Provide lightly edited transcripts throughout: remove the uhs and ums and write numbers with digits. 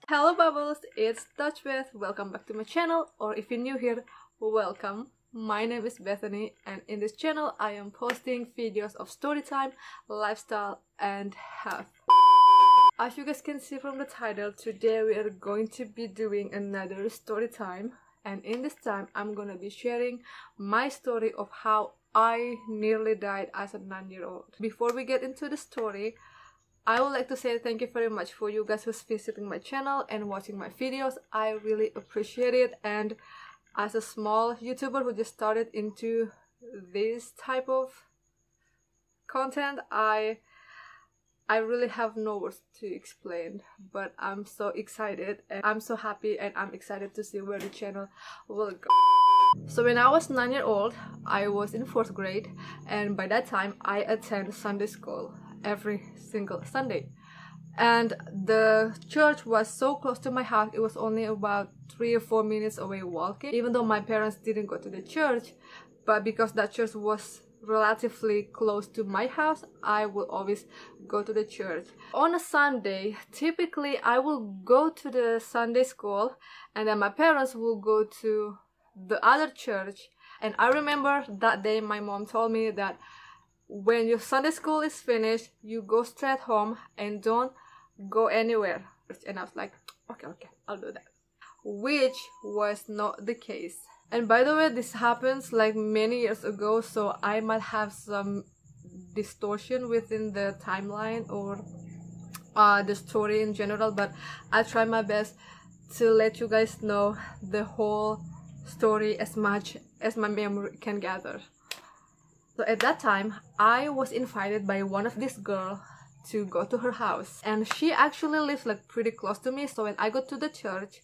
Hello Bubbles, it's Dutchbeth. Welcome back to my channel, or if you're new here, welcome. My name is Bethany, and in this channel I am posting videos of story time, lifestyle and health. As you guys can see from the title, today we are going to be doing another story time, and in this time I'm gonna be sharing my story of how I nearly died as a 9-year-old. Before we get into the story, I would like to say thank you very much for you guys who's visiting my channel and watching my videos. I really appreciate it, and as a small YouTuber who just started into this type of content, I really have no words to explain, but I'm so excited and I'm so happy, and I'm excited to see where the channel will go. So when I was 9-year-old, I was in 4th grade, and by that time I attend Sunday school every single Sunday, and the church was so close to my house. It was only about 3 or 4 minutes away walking, even though my parents didn't go to the church. But because that church was relatively close to my house, I will always go to the church. On a Sunday, typically I will go to the Sunday school, and then my parents will go to the other church. And I remember that day my mom told me that when your Sunday school is finished, you go straight home and don't go anywhere. And I was like, okay, I'll do that. Which was not the case. And by the way, this happens like many years ago, so I might have some distortion within the timeline or the story in general, but I'll try my best to let you guys know the whole story as much as my memory can gather. So at that time, I was invited by one of this girl to go to her house, and she actually lives like pretty close to me. So when I go to the church,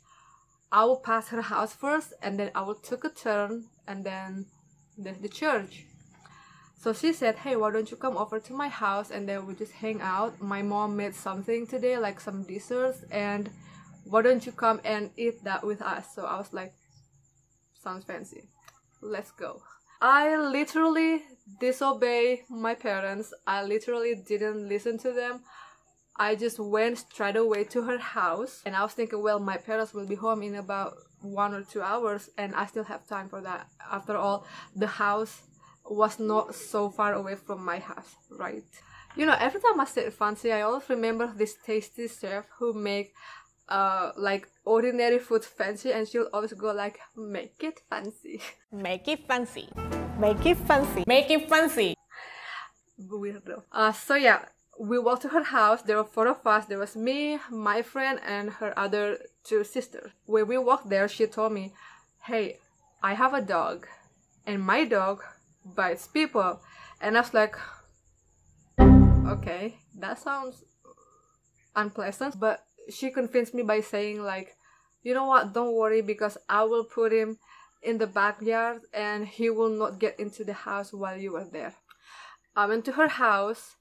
I will pass her house first, and then I will take a turn, and then there's the church. So she said, hey, why don't you come over to my house and then we just hang out. My mom made something today, like some desserts, and why don't you come and eat that with us? So I was like, sounds fancy, let's go. I literally disobeyed my parents. I literally didn't listen to them. I just went straight away to her house, and I was thinking, well, my parents will be home in about 1 or 2 hours, and I still have time for that. After all, the house was not so far away from my house, right? You know, every time I say fancy, I always remember this tasty chef who make like ordinary food fancy, and she'll always go like, make it fancy. Make it fancy. Make it fancy. Make it fancy. Weirdo. So yeah, we walked to her house. There were 4 of us. There was me, my friend, and her other 2 sisters. When we walked there, she told me, hey, I have a dog, and my dog bites people. And I was like, okay, that sounds unpleasant. But she convinced me by saying like, you know what, don't worry, because I will put him in the backyard and he will not get into the house while you are there. I went to her house,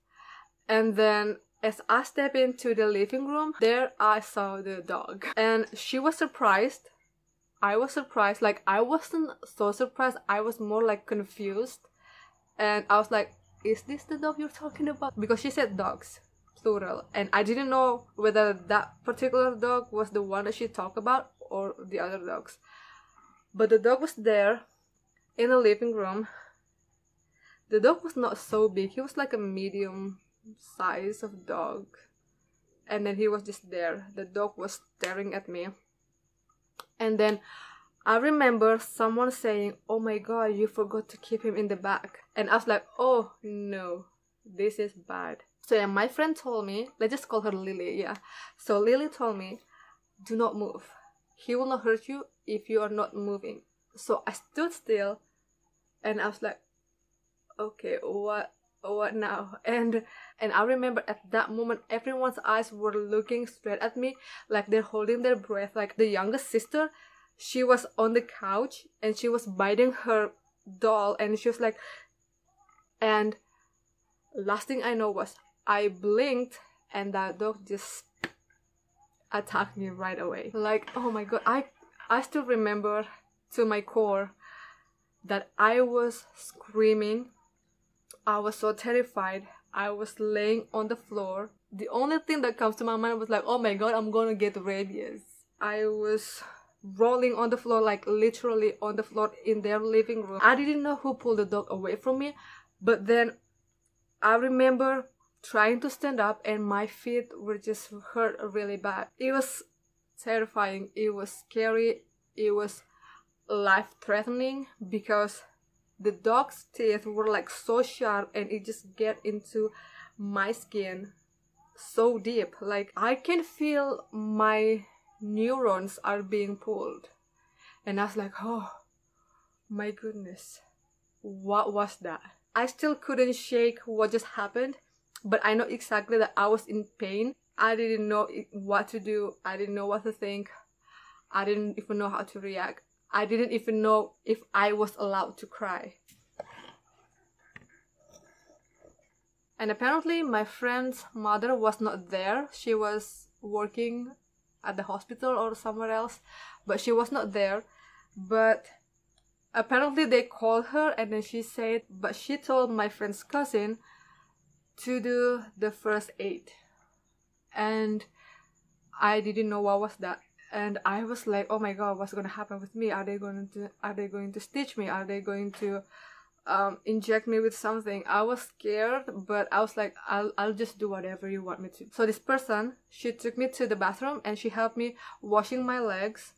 and then as I stepped into the living room, there I saw the dog, and she was surprised. I was surprised. Like, I wasn't so surprised, I was more like confused, and I was like, is this the dog you're talking about? Because she said dogs, plural, and I didn't know whether that particular dog was the one that she talked about or the other dogs. But the dog was there in the living room. The dog was not so big. He was like a medium size of dog, and then he was just there. The dog was staring at me, and then I remember someone saying, oh my god, you forgot to keep him in the back. And I was like, oh no, this is bad. So yeah, my friend told me, let's just call her Lily, yeah. So Lily told me, do not move. He will not hurt you if you are not moving. So I stood still, and I was like, okay, what now? And I remember at that moment, everyone's eyes were looking straight at me, like they're holding their breath. Like the youngest sister, she was on the couch and she was biting her doll, and she was like, and last thing I know was I blinked and that dog just attacked me right away. Like, oh my god, I still remember to my core that I was screaming. I was so terrified. I was laying on the floor. The only thing that comes to my mind was like, oh my god, I'm gonna get rabies. I was rolling on the floor, like literally on the floor in their living room. I didn't know who pulled the dog away from me, but then I remember trying to stand up and my feet were just hurt really bad. It was terrifying. It was scary. It was life-threatening because the dog's teeth were like so sharp and it just get into my skin so deep. Like I can feel my neurons are being pulled. And I was like, oh my goodness, what was that? I still couldn't shake what just happened, but I know exactly that I was in pain. I didn't know what to do. I didn't know what to think. I didn't even know how to react. I didn't even know if I was allowed to cry. And apparently my friend's mother was not there. She was working at the hospital or somewhere else, but she was not there. But apparently they called her and then she said, but she told my friend's cousin to do the first aid. And I didn't know what was that. And I was like, oh my god, what's gonna happen with me? Are they going to stitch me? Are they going to inject me with something? I was scared, but I was like, I'll just do whatever you want me to. So this person, she took me to the bathroom and she helped me washing my legs.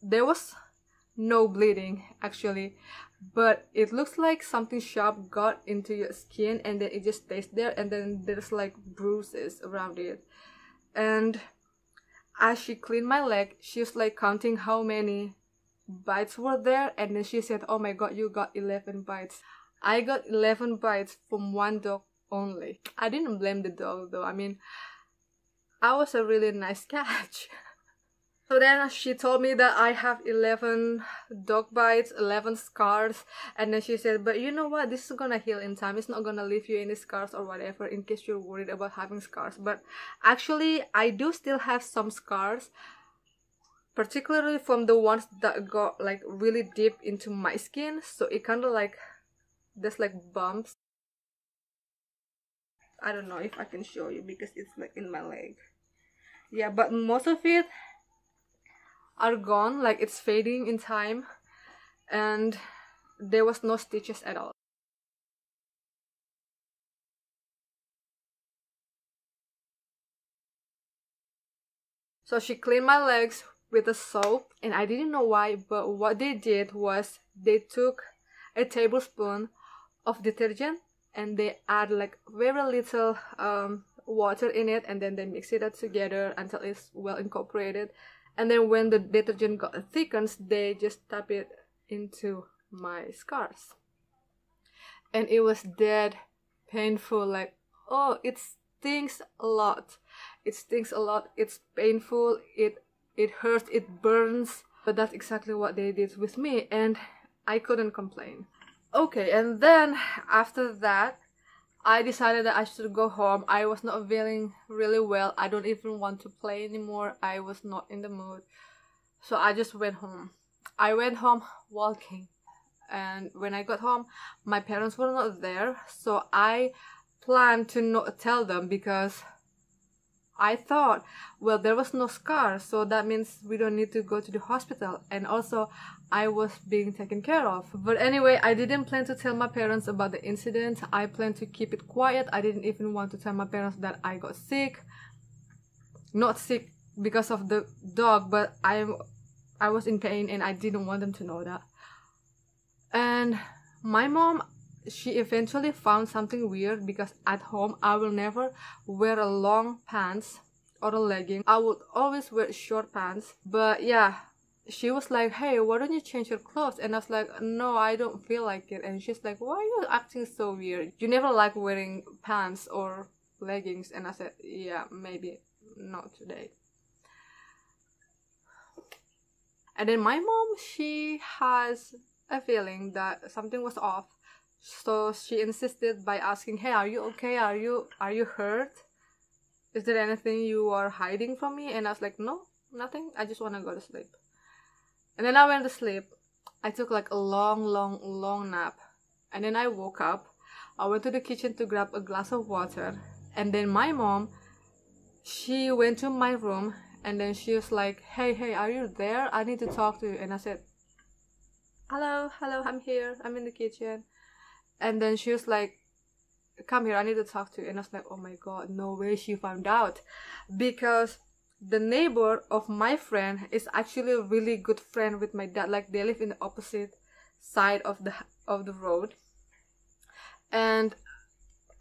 There was no bleeding actually, but it looks like something sharp got into your skin and then it just stays there, and then there's like bruises around it. And as she cleaned my leg, she was like counting how many bites were there, and then she said, oh my god, you got 11 bites. I got 11 bites from one dog only. I didn't blame the dog though. I mean, I was a really nice catch. So then she told me that I have 11 dog bites, 11 scars, and then she said, but you know what, this is gonna heal in time. It's not gonna leave you any scars or whatever, in case you're worried about having scars. But actually I do still have some scars, particularly from the ones that got like really deep into my skin. So it kind of like, there's like bumps. I don't know if I can show you because it's like in my leg. Yeah, but most of it are gone, like it's fading in time, and there was no stitches at all. So she cleaned my legs with a soap, and I didn't know why, but what they did was they took a tablespoon of detergent and they add like very little water in it, and then they mix it up together until it's well incorporated. And then when the detergent got thickens, they just tap it into my scars. And it was dead painful, like, oh, it stings a lot. It stings a lot, it's painful, it hurts, it burns. But that's exactly what they did with me, and I couldn't complain. Okay, and then after that, I decided that I should go home. I was not feeling really well. I don't even want to play anymore. I was not in the mood. So I just went home. I went home walking. And when I got home, my parents were not there. So I planned to not tell them because I thought, well, there was no scar, so that means we don't need to go to the hospital. And also, I was being taken care of. But anyway, I didn't plan to tell my parents about the incident. I planned to keep it quiet. I didn't even want to tell my parents that I got sick. Not sick because of the dog, but I was in pain and I didn't want them to know that. And my mom, she eventually found something weird because at home I will never wear a long pants or a legging. I would always wear short pants. But yeah, she was like, hey, why don't you change your clothes? And I was like, no, I don't feel like it. And she's like, why are you acting so weird? You never like wearing pants or leggings. And I said, yeah, maybe not today. And then my mom, she has a feeling that something was off. So she insisted by asking, hey, are you okay? Are you hurt? Is there anything you are hiding from me? And I was like, no, nothing. I just want to go to sleep. And then I went to sleep. I took like a long nap, and then I woke up. I went to the kitchen to grab a glass of water, and then my mom, she went to my room, and then she was like, hey, are you there? I need to talk to you. And I said, hello, I'm here, I'm in the kitchen. And then she was like, come here, I need to talk to you. And I was like, oh my god, no way she found out, because the neighbor of my friend is actually a really good friend with my dad. Like, they live in the opposite side of the road. And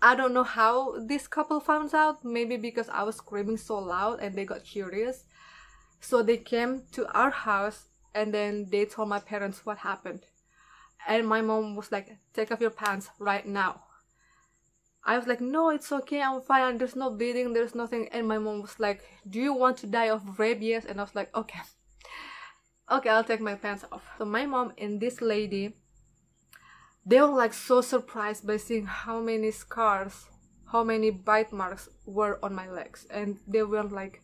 I don't know how this couple found out. Maybe because I was screaming so loud and they got curious. So they came to our house, and then they told my parents what happened. And my mom was like, take off your pants right now. I was like, no, it's okay, I'm fine, there's no bleeding, there's nothing. And my mom was like, do you want to die of rabies? And I was like, okay, I'll take my pants off. So my mom and this lady, they were like so surprised by seeing how many scars, how many bite marks were on my legs. And they were like,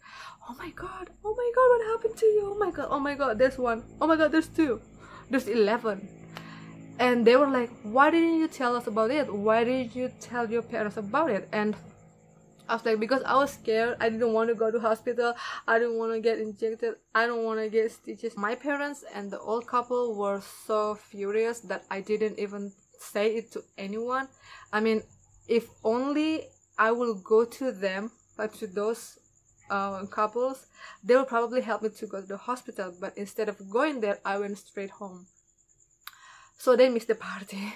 oh my god, what happened to you? Oh my god, there's one. Oh my god, there's two. There's 11. And they were like, why didn't you tell us about it? Why did you tell your parents about it? And I was like, because I was scared. I didn't want to go to hospital. I didn't want to get injected. I don't want to get stitches. My parents and the old couple were so furious that I didn't even say it to anyone. I mean, if only I will go to them, to those couples, they will probably help me to go to the hospital. But instead of going there, I went straight home. So they missed the party.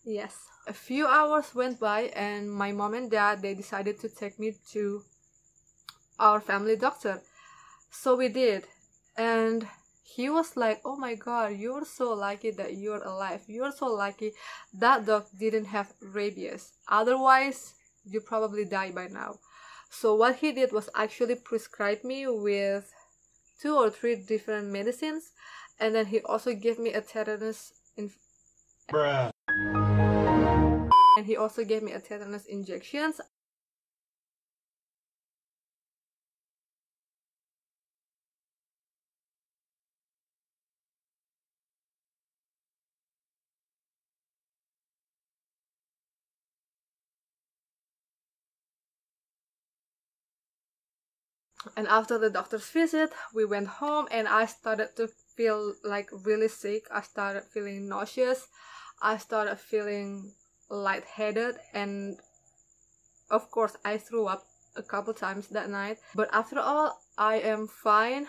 Yes. A few hours went by, and my mom and dad, they decided to take me to our family doctor. So we did. And he was like, oh my god, you're so lucky that you're alive. You're so lucky that dog didn't have rabies. Otherwise, you probably die by now. So what he did was actually prescribe me with 2 or 3 different medicines. And then he also gave me a tetanus injections. And after the doctor's visit, we went home, and I started to feel like really sick. I started feeling nauseous. I started feeling lightheaded, and of course I threw up a couple times that night. But after all, I am fine.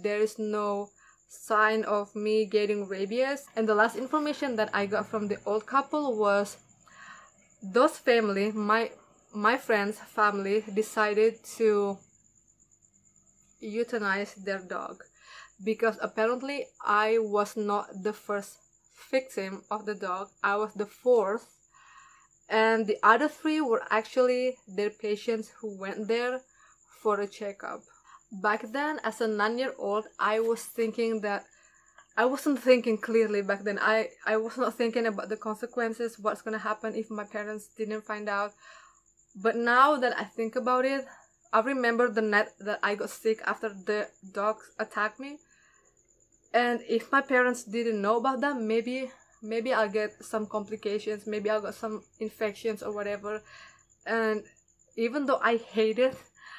There is no sign of me getting rabies. And the last information that I got from the old couple was those family, my friend's family, decided to euthanize their dog, because apparently I was not the first victim of the dog. I was the 4th, and the other 3 were actually their patients who went there for a checkup. Back then, as a 9-year-old, I was thinking that I wasn't thinking clearly back then. I was not thinking about the consequences, what's gonna happen if my parents didn't find out. But now that I think about it, I remember the night that I got sick after the dogs attacked me. And if my parents didn't know about that, maybe I'll get some complications, maybe I'll get some infections or whatever. And even though I hated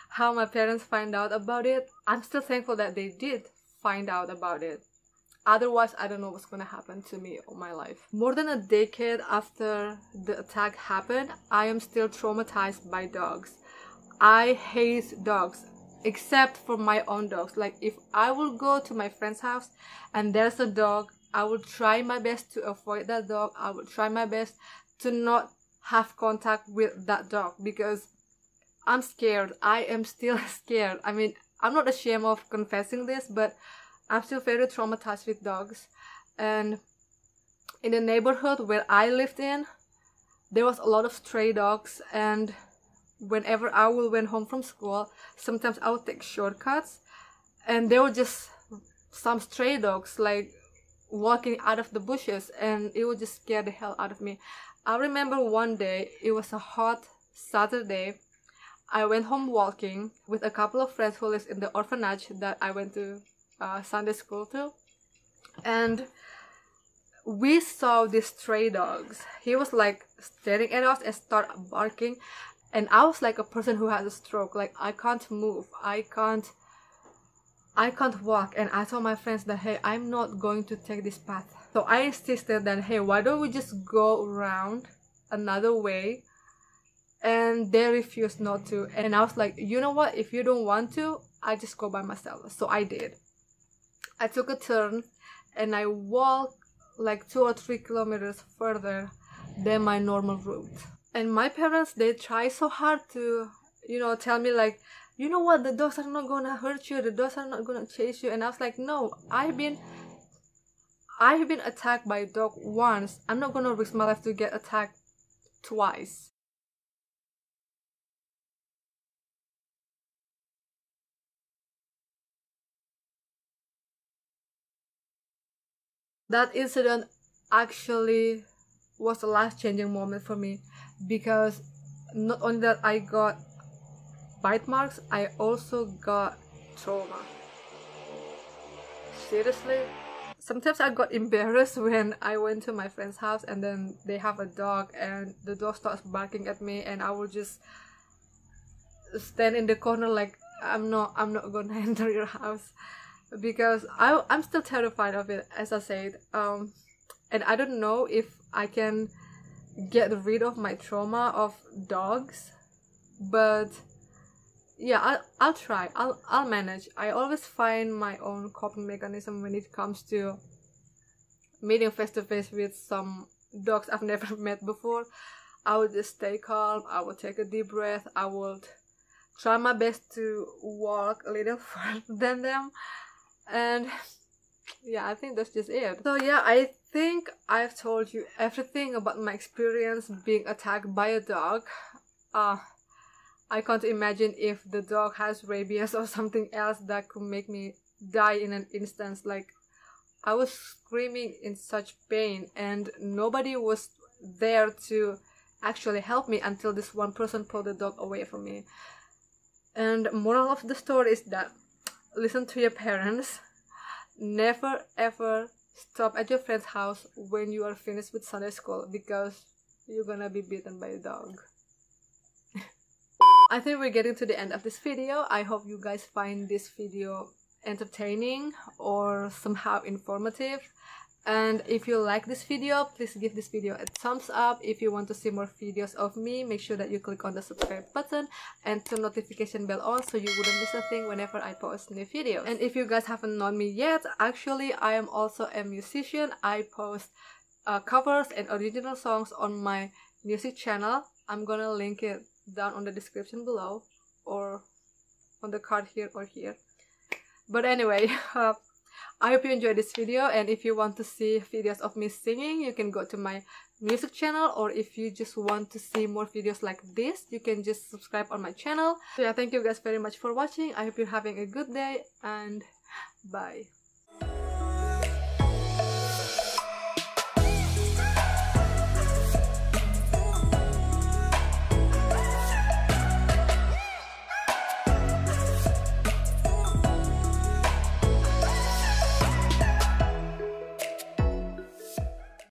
how my parents find out about it, I'm still thankful that they did find out about it. Otherwise, I don't know what's gonna happen to me all my life. More than a decade after the attack happened, I am still traumatized by dogs. I hate dogs, except for my own dogs. Like, if I will go to my friend's house and there's a dog, I will try my best to avoid that dog. I will try my best to not have contact with that dog, because I'm scared. I am still scared. I mean, I'm not ashamed of confessing this, but I'm still very traumatized with dogs. And in the neighborhood where I lived in, there was a lot of stray dogs, and whenever I went home from school, sometimes I would take shortcuts, and there were just some stray dogs like walking out of the bushes, and it would just scare the hell out of me. I remember one day, it was a hot Saturday, I went home walking with a couple of friends who lives in the orphanage that I went to Sunday school to. and we saw these stray dogs. He was like staring at us and start barking, and I was like a person who has a stroke. Like, I can't move, I can't walk, and I told my friends that, hey, I'm not going to take this path. So I insisted that, hey, why don't we just go around another way? And they refused not to, and I was like, you know what, if you don't want to, I just go by myself. So I did. I took a turn and I walked like 2 or 3 kilometers further than my normal route. And my parents, they try so hard to, you know, tell me like, you know what, the dogs are not gonna hurt you, the dogs are not gonna chase you. And I was like, no, I've been attacked by a dog once. I'm not gonna risk my life to get attacked twice. That incident actually was a life-changing moment for me, because not only that I got bite marks, I also got trauma. Seriously. Sometimes I got embarrassed when I went to my friend's house and then they have a dog and the dog starts barking at me, and I will just stand in the corner like, I'm not gonna enter your house, because I'm still terrified of it, as I said. And I don't know if I can get rid of my trauma of dogs, but yeah, I'll try. I'll manage. I always find my own coping mechanism when it comes to meeting face to face with some dogs I've never met before. I would just stay calm. I would take a deep breath. I would try my best to walk a little further than them, and yeah, I think that's just it. So yeah, I think I've told you everything about my experience being attacked by a dog. I can't imagine if the dog has rabies or something else that could make me die in an instant. Like, I was screaming in such pain and nobody was there to actually help me until this one person pulled the dog away from me. And moral of the story is that listen to your parents. Never ever stop at your friend's house when you are finished with Sunday school, because you're gonna be bitten by a dog. I think we're getting to the end of this video. I hope you guys find this video entertaining or somehow informative. And if you like this video, please give this video a thumbs up. If you want to see more videos of me, make sure that you click on the subscribe button and turn notification bell on so you wouldn't miss a thing whenever I post new videos. And if you guys haven't known me yet, actually I am also a musician. I post covers and original songs on my music channel. I'm gonna link it down on the description below or on the card here or here. But anyway, I hope you enjoyed this video, and if you want to see videos of me singing, you can go to my music channel, or if you just want to see more videos like this, you can just subscribe on my channel. So yeah, thank you guys very much for watching. I hope you're having a good day, and bye.